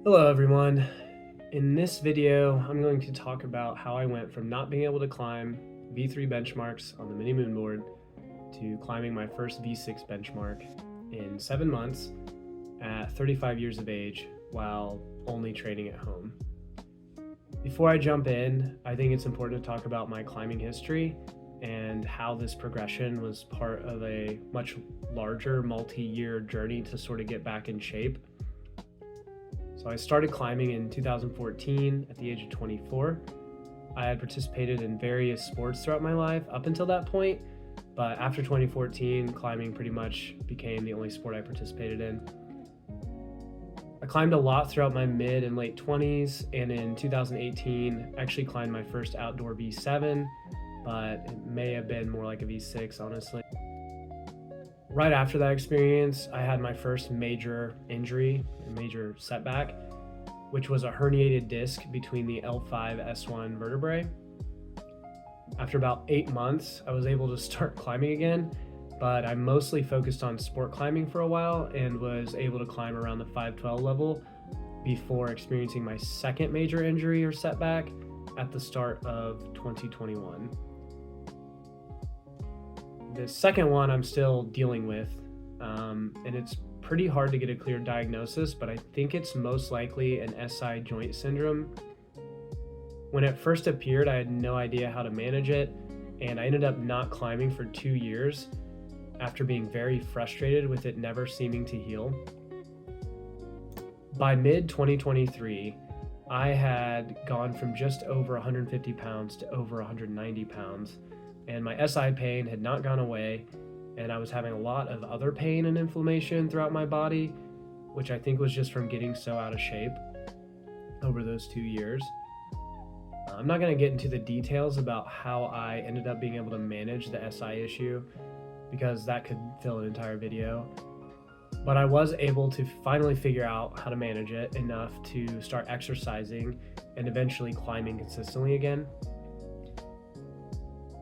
Hello everyone. In this video, I'm going to talk about how I went from not being able to climb V3 benchmarks on the mini MoonBoard to climbing my first V6 benchmark in 7 months at 35 years of age while only training at home. Before I jump in, I think it's important to talk about my climbing history and how this progression was part of a much larger multi-year journey to sort of get back in shape. So I started climbing in 2014 at the age of 24. I had participated in various sports throughout my life up until that point, but after 2014, climbing pretty much became the only sport I participated in. I climbed a lot throughout my mid and late 20s, and in 2018, I actually climbed my first outdoor V7, but it may have been more like a V6, honestly. Right after that experience, I had my first major injury, a major setback, which was a herniated disc between the L5-S1 vertebrae. After about 8 months, I was able to start climbing again, but I mostly focused on sport climbing for a while and was able to climb around the 512 level before experiencing my second major injury or setback at the start of 2021. The second one I'm still dealing with, and it's pretty hard to get a clear diagnosis, but I think it's most likely an SI joint syndrome. When it first appeared, I had no idea how to manage it, and I ended up not climbing for 2 years after being very frustrated with it never seeming to heal. By mid-2023, I had gone from just over 150 pounds to over 190 pounds, and my SI pain had not gone away, and I was having a lot of other pain and inflammation throughout my body, which I think was just from getting so out of shape over those 2 years. I'm not going to get into the details about how I ended up being able to manage the SI issue, because that could fill an entire video. But I was able to finally figure out how to manage it enough to start exercising and eventually climbing consistently again.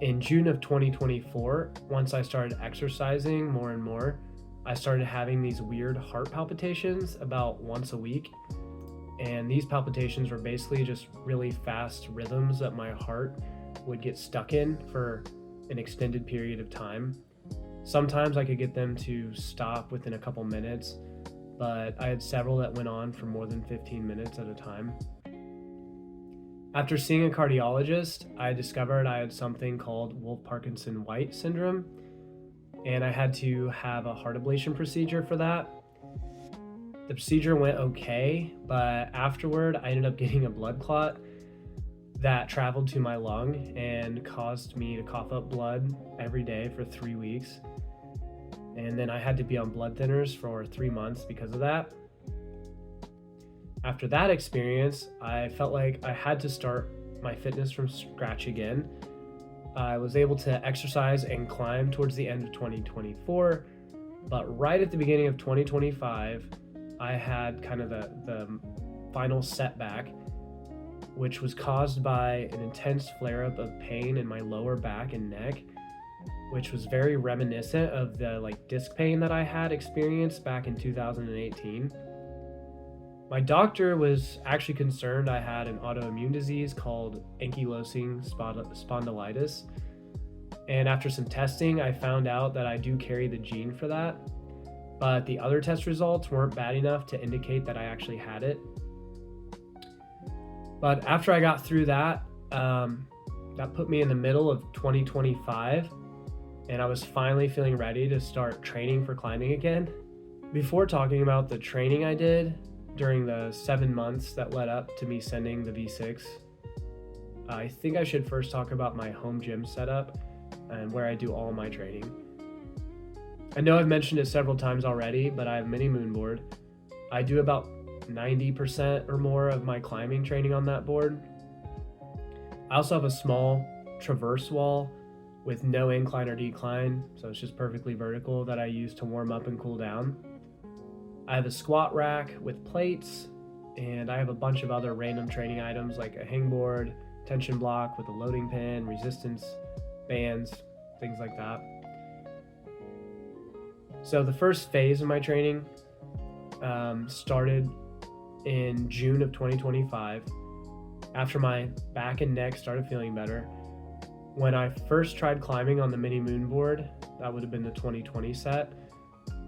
In June of 2024, once I started exercising more and more, I started having these weird heart palpitations about once a week. And these palpitations were basically just really fast rhythms that my heart would get stuck in for an extended period of time. Sometimes I could get them to stop within a couple minutes, but I had several that went on for more than 15 minutes at a time. After seeing a cardiologist, I discovered I had something called Wolff-Parkinson-White syndrome, and I had to have a heart ablation procedure for that. The procedure went okay, but afterward I ended up getting a blood clot that traveled to my lung and caused me to cough up blood every day for 3 weeks. And then I had to be on blood thinners for 3 months because of that. After that experience, I felt like I had to start my fitness from scratch again. I was able to exercise and climb towards the end of 2024, but right at the beginning of 2025, I had kind of the final setback, which was caused by an intense flare-up of pain in my lower back and neck, which was very reminiscent of the disc pain that I had experienced back in 2018. My doctor was actually concerned I had an autoimmune disease called ankylosing spondylitis. And after some testing, I found out that I do carry the gene for that. But the other test results weren't bad enough to indicate that I actually had it. But after I got through that, that put me in the middle of 2025. And I was finally feeling ready to start training for climbing again. Before talking about the training I did during the 7 months that led up to me sending the V6, I think I should first talk about my home gym setup and where I do all my training. I know I've mentioned it several times already, but I have a mini MoonBoard. I do about 90% or more of my climbing training on that board. I also have a small traverse wall with no incline or decline, so it's just perfectly vertical, that I use to warm up and cool down. I have a squat rack with plates, and I have a bunch of other random training items like a hangboard, tension block with a loading pin, resistance bands, things like that. So the first phase of my training started in June of 2025, after my back and neck started feeling better. When I first tried climbing on the mini MoonBoard, that would have been the 2020 set,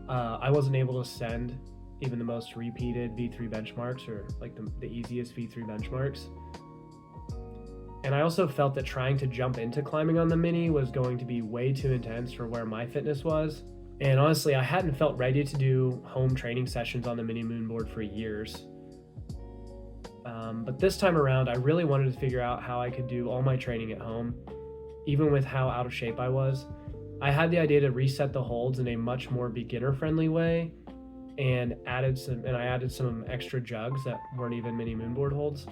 I wasn't able to send even the most repeated V3 benchmarks, or like the easiest V3 benchmarks. And I also felt that trying to jump into climbing on the mini was going to be way too intense for where my fitness was. And honestly, I hadn't felt ready to do home training sessions on the mini MoonBoard for years. But this time around, I really wanted to figure out how I could do all my training at home, even with how out of shape I was. I had the idea to reset the holds in a much more beginner-friendly way, and I added some extra jugs that weren't even mini MoonBoard holds.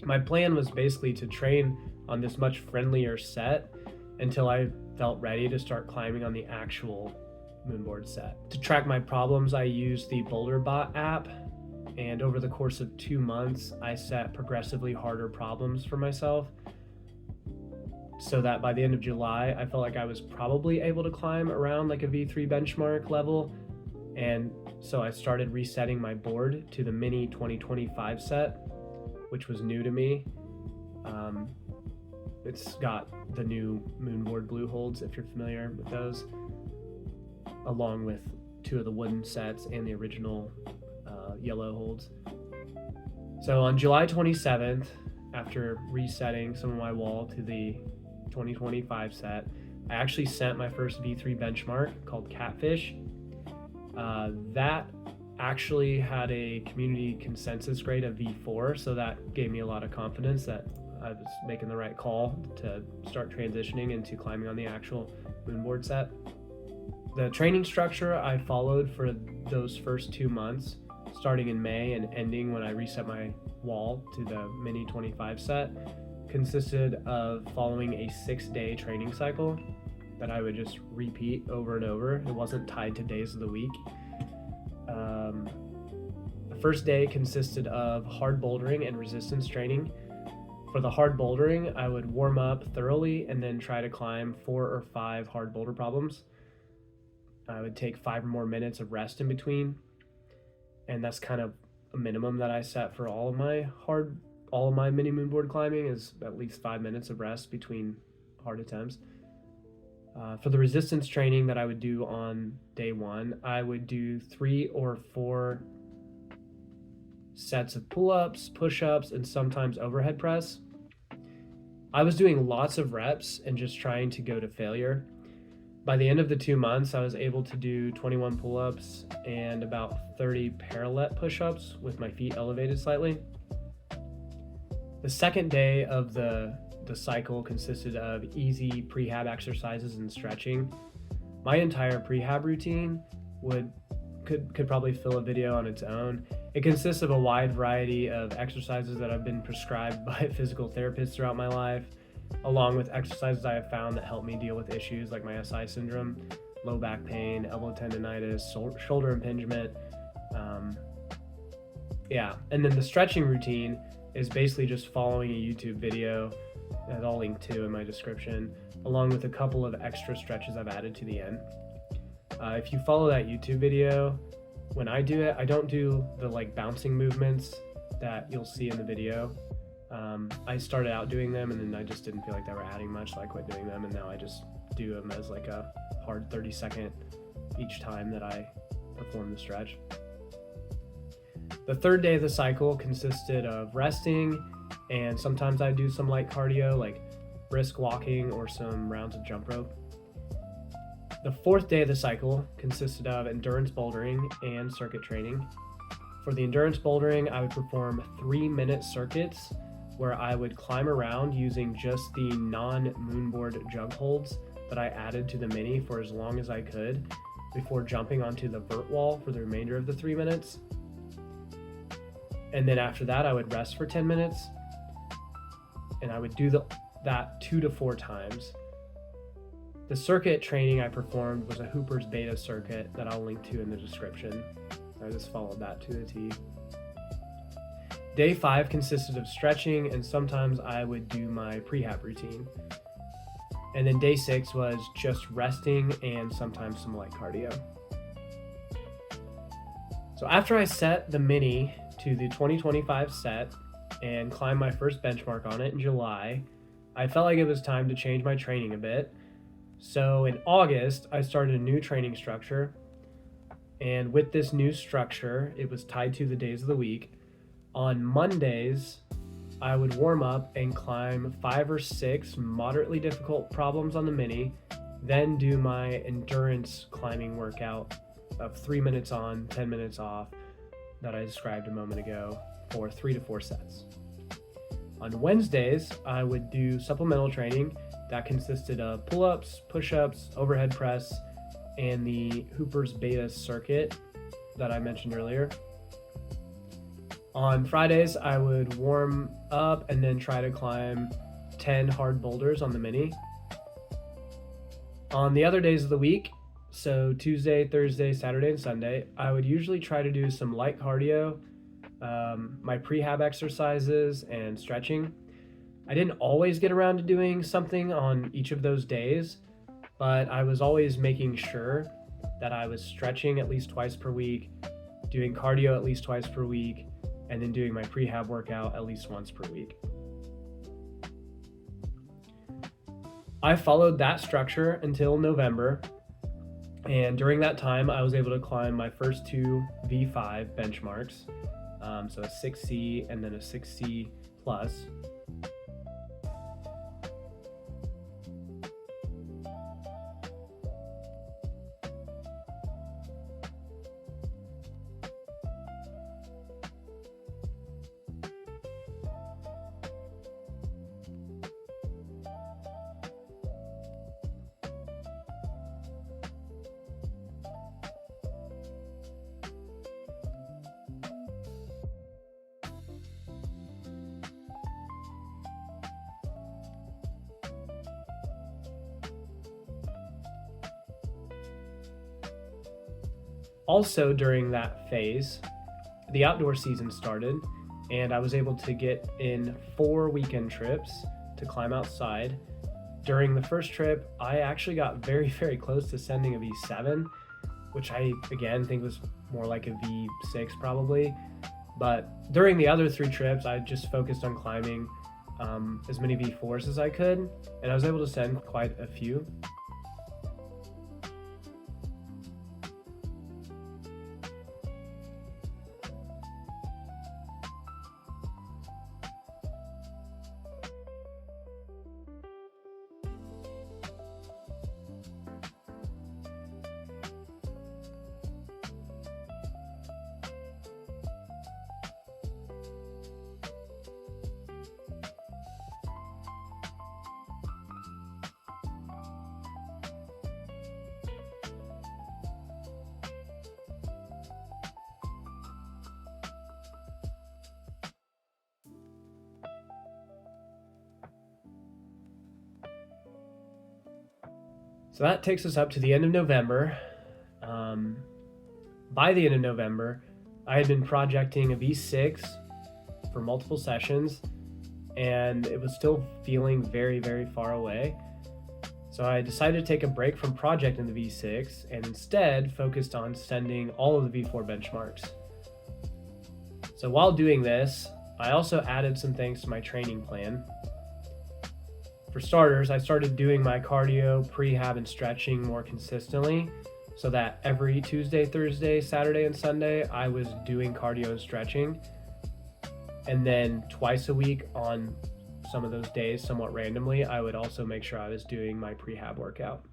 My plan was basically to train on this much friendlier set until I felt ready to start climbing on the actual MoonBoard set. To track my problems, I used the BoulderBot app, and over the course of 2 months, I set progressively harder problems for myself, so that by the end of July, I felt like I was probably able to climb around like a V3 benchmark level. And so I started resetting my board to the mini 2025 set, which was new to me. It's got the new MoonBoard blue holds, if you're familiar with those, along with 2 of the wooden sets and the original yellow holds. So on July 27th, after resetting some of my wall to the 2025 set, I actually sent my first V3 benchmark called Catfish. That actually had a community consensus grade of V4, so that gave me a lot of confidence that I was making the right call to start transitioning into climbing on the actual MoonBoard set. The training structure I followed for those first 2 months, starting in May and ending when I reset my wall to the mini 25 set, consisted of following a 6-day training cycle that I would just repeat over and over. It wasn't tied to days of the week. The first day consisted of hard bouldering and resistance training. For the hard bouldering, I would warm up thoroughly and then try to climb 4 or 5 hard boulder problems. I would take 5 or more minutes of rest in between, and that's kind of a minimum that I set for all of my mini MoonBoard climbing, is at least 5 minutes of rest between hard attempts. For the resistance training that I would do on day 1, I would do 3 or 4 sets of pull-ups, push-ups, and sometimes overhead press. I was doing lots of reps and just trying to go to failure. By the end of the 2 months, I was able to do 21 pull-ups and about 30 parallel push-ups with my feet elevated slightly. The second day of the cycle consisted of easy prehab exercises and stretching. My entire prehab routine could probably fill a video on its own. It consists of a wide variety of exercises that have been prescribed by physical therapists throughout my life, along with exercises I have found that help me deal with issues like my SI syndrome, low back pain, elbow tendonitis, shoulder impingement. And then the stretching routine is basically just following a YouTube video that I'll link to in my description, along with a couple of extra stretches I've added to the end. If you follow that YouTube video, when I do it, I don't do the bouncing movements that you'll see in the video. I started out doing them and then I just didn't feel like they were adding much, so I quit doing them, and now I just do them as a hard 30-second each time that I perform the stretch. The third day of the cycle consisted of resting, and sometimes I do some light cardio like brisk walking or some rounds of jump rope. The fourth day of the cycle consisted of endurance bouldering and circuit training. For the endurance bouldering, I would perform 3-minute circuits where I would climb around using just the non-MoonBoard jug holds that I added to the mini for as long as I could before jumping onto the vert wall for the remainder of the 3 minutes. And then after that, I would rest for 10 minutes, and I would do that 2 to 4 times. The circuit training I performed was a Hooper's Beta circuit that I'll link to in the description. I just followed that to the T. Day 5 consisted of stretching, and sometimes I would do my prehab routine. And then day 6 was just resting and sometimes some light cardio. So after I set the mini to the 2025 set and climbed my first benchmark on it in July, I felt like it was time to change my training a bit. So in August, I started a new training structure. And with this new structure, it was tied to the days of the week. On Mondays, I would warm up and climb 5 or 6 moderately difficult problems on the mini, then do my endurance climbing workout of 3 minutes on, 10 minutes off that I described a moment ago for 3 to 4 sets. On Wednesdays, I would do supplemental training that consisted of pull-ups, push-ups, overhead press, and the Hooper's Beta circuit that I mentioned earlier. On Fridays, I would warm up and then try to climb 10 hard boulders on the mini. On the other days of the week, so Tuesday, Thursday, Saturday, and Sunday, I would usually try to do some light cardio, my prehab exercises, and stretching. I didn't always get around to doing something on each of those days, but I was always making sure that I was stretching at least twice per week, doing cardio at least twice per week, and then doing my prehab workout at least once per week. I followed that structure until November, and during that time I was able to climb my first 2 V5 benchmarks, so a 6C and then a 6C plus. Also during that phase, the outdoor season started, and I was able to get in 4 weekend trips to climb outside. During the first trip, I actually got very, very close to sending a V7, which I, again, think was more like a V6 probably. But during the other 3 trips, I just focused on climbing as many V4s as I could, and I was able to send quite a few. So that takes us up to the end of November. By the end of November, I had been projecting a V6 for multiple sessions, and it was still feeling very, very far away. So I decided to take a break from projecting the V6 and instead focused on sending all of the V4 benchmarks. So while doing this, I also added some things to my training plan. For starters, I started doing my cardio, prehab, and stretching more consistently so that every Tuesday, Thursday, Saturday, and Sunday, I was doing cardio and stretching. And then twice a week on some of those days, somewhat randomly, I would also make sure I was doing my prehab workout.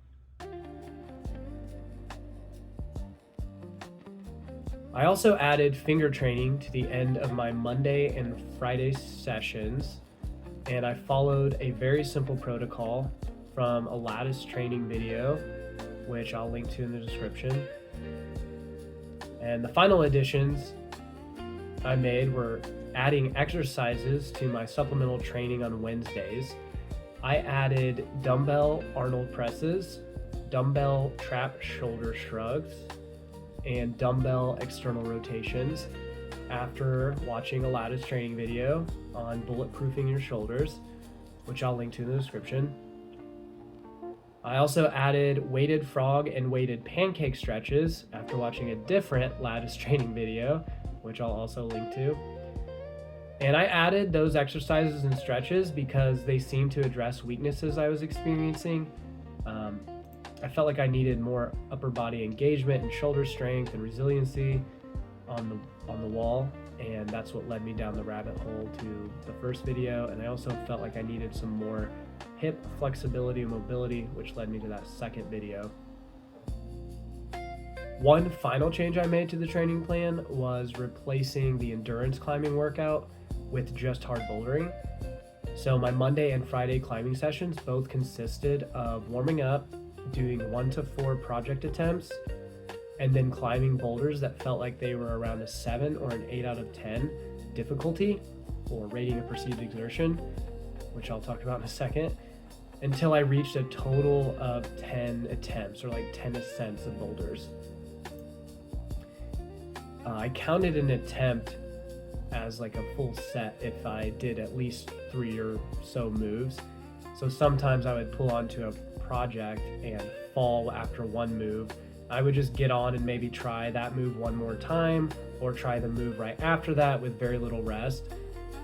I also added finger training to the end of my Monday and Friday sessions, and I followed a very simple protocol from a lattice training video, which I'll link to in the description. And the final additions I made were adding exercises to my supplemental training on Wednesdays. I added dumbbell Arnold presses, dumbbell trap shoulder shrugs, and dumbbell external rotations after watching a lattice training video on bulletproofing your shoulders, which I'll link to in the description. I also added weighted frog and weighted pancake stretches after watching a different lattice training video which I'll also link to. And I added those exercises and stretches because they seemed to address weaknesses I was experiencing. I felt like I needed more upper body engagement and shoulder strength and resiliency on the wall, and that's what led me down the rabbit hole to the first video. And I also felt like I needed some more hip flexibility and mobility, which led me to that second video. One final change I made to the training plan was replacing the endurance climbing workout with just hard bouldering. So my Monday and Friday climbing sessions both consisted of warming up, doing 1 to 4 project attempts, and then climbing boulders that felt like they were around a 7 or an 8 out of 10 difficulty, or rating of perceived exertion, which I'll talk about in a second, until I reached a total of 10 attempts, or like 10 ascents of boulders. I counted an attempt as like a full set if I did at least 3 or so moves. So sometimes I would pull onto a project and fall after one move. I would just get on and maybe try that move one more time, or try the move right after that with very little rest.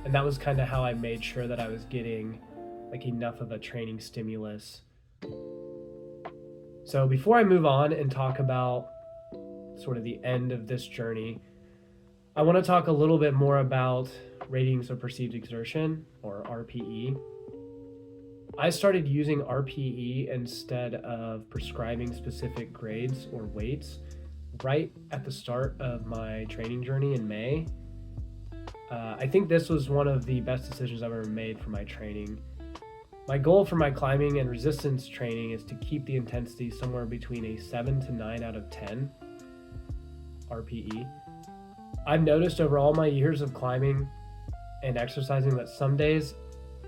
And that was kind of how I made sure that I was getting like enough of a training stimulus. So before I move on and talk about sort of the end of this journey, I want to talk a little bit more about ratings of perceived exertion, or RPE. I started using RPE instead of prescribing specific grades or weights right at the start of my training journey in May. I think this was one of the best decisions I've ever made for my training. My goal for my climbing and resistance training is to keep the intensity somewhere between a 7 to 9 out of 10 RPE. I've noticed over all my years of climbing and exercising that some days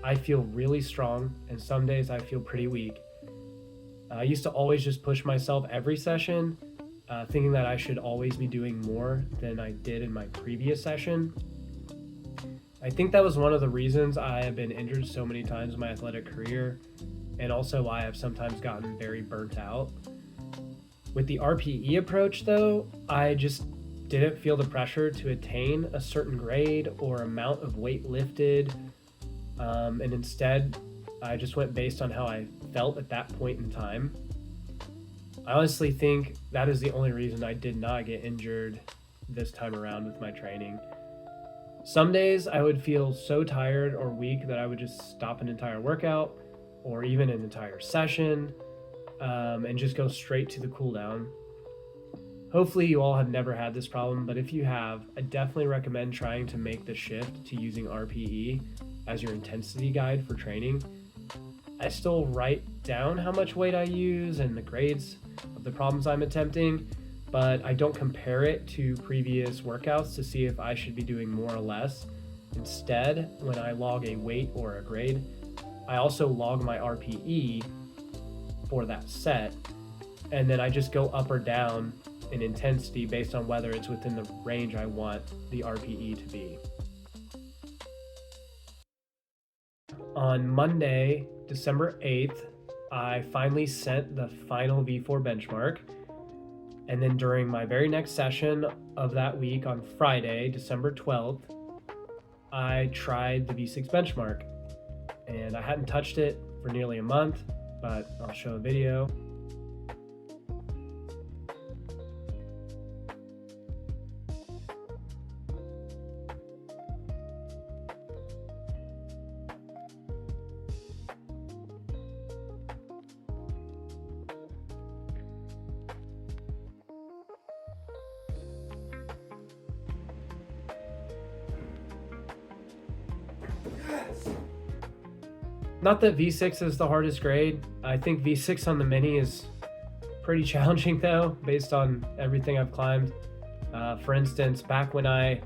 I feel really strong and some days I feel pretty weak. I used to always just push myself every session, thinking that I should always be doing more than I did in my previous session. I think that was one of the reasons I have been injured so many times in my athletic career, and also why I've sometimes gotten very burnt out. With the RPE approach though, I just didn't feel the pressure to attain a certain grade or amount of weight lifted, and instead I just went based on how I felt at that point in time. I honestly think that is the only reason I did not get injured this time around with my training. Some days I would feel so tired or weak that I would just stop an entire workout or even an entire session, and just go straight to the cool down. Hopefully you all have never had this problem, but if you have, I definitely recommend trying to make the shift to using RPE as your intensity guide for training. I still write down how much weight I use and the grades of the problems I'm attempting, but I don't compare it to previous workouts to see if I should be doing more or less. Instead, when I log a weight or a grade, I also log my RPE for that set, and then I just go up or down in intensity based on whether it's within the range I want the RPE to be. On Monday, December 8th, I finally sent the final V4 benchmark. And then during my very next session of that week on Friday, December 12th, I tried the V6 benchmark. And I hadn't touched it for nearly a month, but I'll show a video. Not that V6 is the hardest grade. I think V6 on the mini is pretty challenging though, based on everything I've climbed. For instance, back when I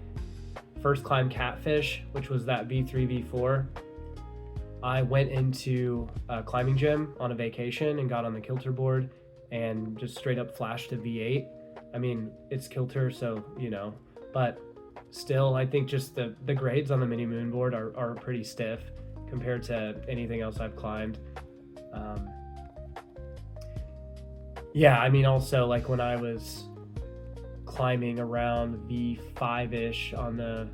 first climbed Catfish, which was that V3, V4, I went into a climbing gym on a vacation and got on the kilter board and just straight up flashed to V8. I mean, it's kilter, so, you know, but still, I think just the grades on the mini MoonBoard are pretty stiff compared to anything else I've climbed. Yeah, I mean, also like when I was climbing around V5-ish on the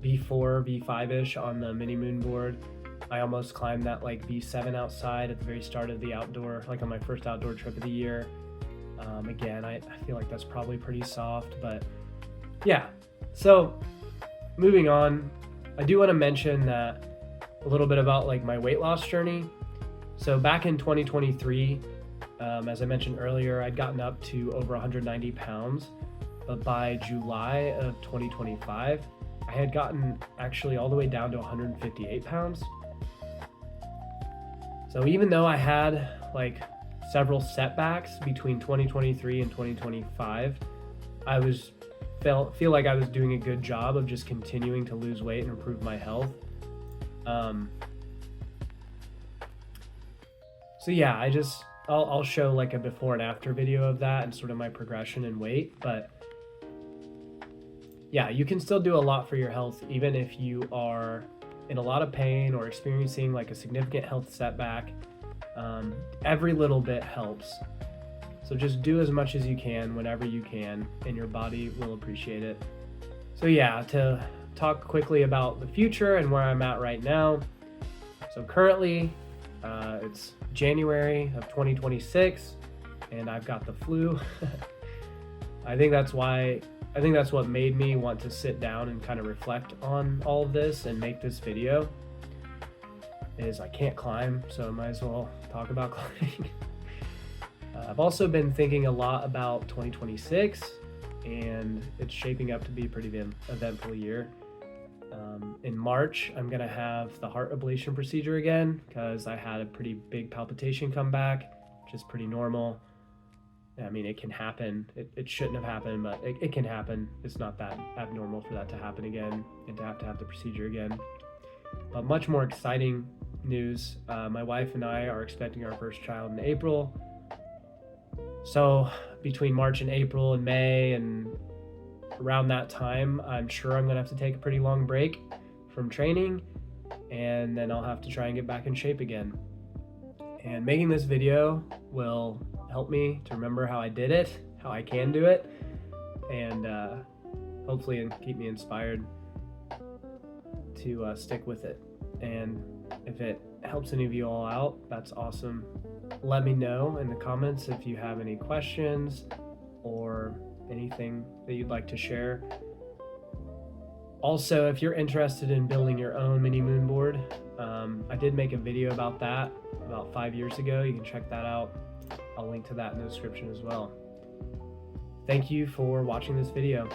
V4, V5-ish on the mini MoonBoard. I almost climbed that like V7 outside at the very start of the outdoor, like on my first outdoor trip of the year. Again, I feel like that's probably pretty soft, but yeah. So moving on, I do want to mention that a little bit about like my weight loss journey. So back in 2023, as I mentioned earlier, I'd gotten up to over 190 pounds, but by July of 2025, I had gotten actually all the way down to 158 pounds. So even though I had like several setbacks between 2023 and 2025, I feel like I was doing a good job of just continuing to lose weight and improve my health. So yeah, I'll show like a before and after video of that and sort of my progression in weight, but yeah, you can still do a lot for your health even if you are in a lot of pain or experiencing like a significant health setback. Every little bit helps. So just do as much as you can whenever you can, and your body will appreciate it. So yeah, to talk quickly about the future and where I'm at right now. So currently, it's January of 2026, and I've got the flu. I think that's what made me want to sit down and kind of reflect on all of this and make this video. Is I can't climb, so I might as well talk about climbing. I've also been thinking a lot about 2026, and it's shaping up to be a pretty eventful year. In March, I'm gonna have the heart ablation procedure again because I had a pretty big palpitation come back, which is pretty normal. I mean, it can happen. It shouldn't have happened, but it can happen. It's not that abnormal for that to happen again and to have the procedure again. But much more exciting news, my wife and I are expecting our first child in April. So between March and April and May and around that time, I'm sure I'm gonna have to take a pretty long break from training, and then I'll have to try and get back in shape again. And making this video will help me to remember how I did it, how I can do it, and hopefully keep me inspired to stick with it. And if it helps any of you all out, that's awesome. Let me know in the comments if you have any questions or anything that you'd like to share. Also, if you're interested in building your own mini MoonBoard, I did make a video about that about 5 years ago. You can check that out. I'll link to that in the description as well. Thank you for watching this video.